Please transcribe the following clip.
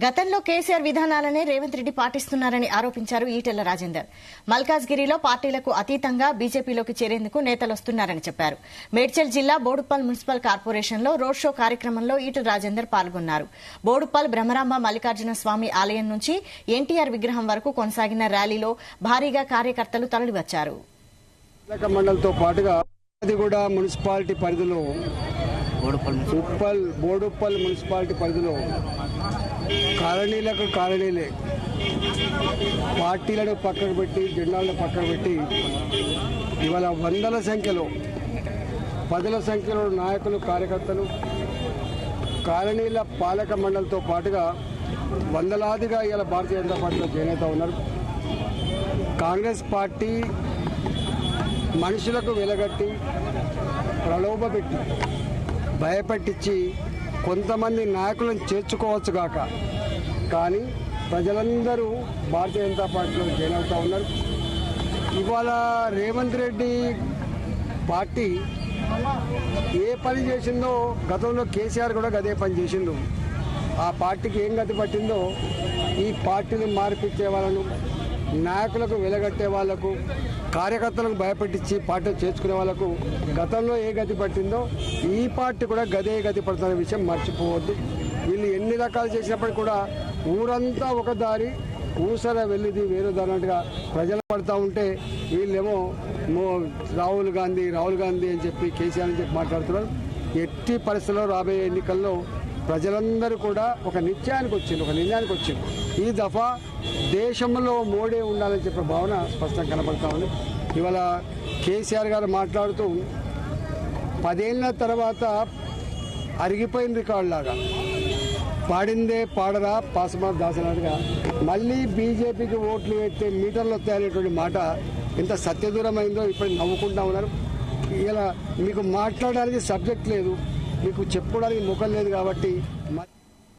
గతంలో కేసీఆర్ విధానాలనే రేవంత్ రెడ్డి పాటిస్తున్నారని ఆరోపించారు ఈటెల రాజేందర్. మల్కాజ్గిరిలో పార్టీలకు అతీతంగా బీజేపీలోకి చేరేందుకు నేతలొస్తున్నారని చెప్పారు. మేడ్చల్ జిల్లా బోడుప్పల్ మున్సిపల్ కార్పొరేషన్లో రోడ్ షో కార్యక్రమంలో ఈటెల రాజేందర్ పాల్గొన్నారు. బోడుప్పల్ బ్రహ్మరాంబ మల్లికార్జున స్వామి ఆలయం నుంచి ఎన్టీఆర్ విగ్రహం వరకు కొనసాగిన ర్యాలీలో భారీగా కార్యకర్తలు తరలివచ్చారు. మండలంతో పాటుగా మున్సిపాలిటీ పరిధిలో బోడుప్పల్ మున్సిపాలిటీ పరిధిలో కాలనీలే పార్టీలను పక్కకు పెట్టి జెండాలను పక్కకు పెట్టి ఇవాళ వందల సంఖ్యలో పదుల సంఖ్యలో నాయకులు కార్యకర్తలు కాలనీల పాలక మండలితో పాటుగా వందలాదిగా ఇవాళ భారతీయ జనతా పార్టీలో జాయిన్ అవుతా ఉన్నారు. కాంగ్రెస్ పార్టీ మనుషులకు వెలగట్టి ప్రలోభపెట్టి భయపెట్టించి కొంతమంది నాయకులను చేర్చుకోవచ్చు గాక, కానీ ప్రజలందరూ భారతీయ జనతా పార్టీలో జాయిన్ అవుతూ ఉన్నారు. ఇవాళ రేవంత్ రెడ్డి పార్టీ ఏ పని చేసిందో గతంలో కేసీఆర్ కూడా అదే పని చేసిండు. ఆ పార్టీకి ఏం గతి పట్టిందో ఈ పార్టీని మార్పిచ్చే వాళ్ళను, నాయకులకు వెలగట్టే వాళ్లకు, కార్యకర్తలకు భయపెట్టించి పార్టీలు చేర్చుకునే వాళ్లకు గతంలో ఏ గతి పట్టిందో ఈ పార్టీ కూడా గదే గతి పడుతున్న విషయం మర్చిపోవద్దు. వీళ్ళు ఎన్ని రకాలు చేసినప్పటికీ కూడా ఊరంతా ఒక దారి, ఊసర వెళ్ళిది వేరు దారినట్టుగా ప్రజలు పడుతూ ఉంటే వీళ్ళేమో రాహుల్ గాంధీ అని చెప్పి కేసీఆర్ అని చెప్పి మాట్లాడుతున్నారు. ఎట్టి పరిస్థితుల్లో రాబోయే ఎన్నికల్లో ప్రజలందరూ కూడా ఒక నిర్ణయానికి వచ్చింది. ఈ దఫా దేశంలో మోడీ ఉండాలని చెప్పే భావన స్పష్టంగా కనబడతా ఉంది. ఇవాళ కేసీఆర్ గారు మాట్లాడుతూ 10 ఏళ్ల తర్వాత అరిగిపోయిన రికార్డులాగా పాడిందే పాడరా పాసమా దాసనాడుగా మళ్ళీ బీజేపీకి ఓట్లు వేస్తే మీటర్లు వస్తాయనేటువంటి మాట ఎంత సత్యదూరమైందో ఇప్పుడు నవ్వుకుంటా ఉన్నారు. ఇలా మీకు మాట్లాడడానికి సబ్జెక్ట్ లేదు, మీకు చెప్పుకోవడానికి ముఖం లేదు కాబట్టి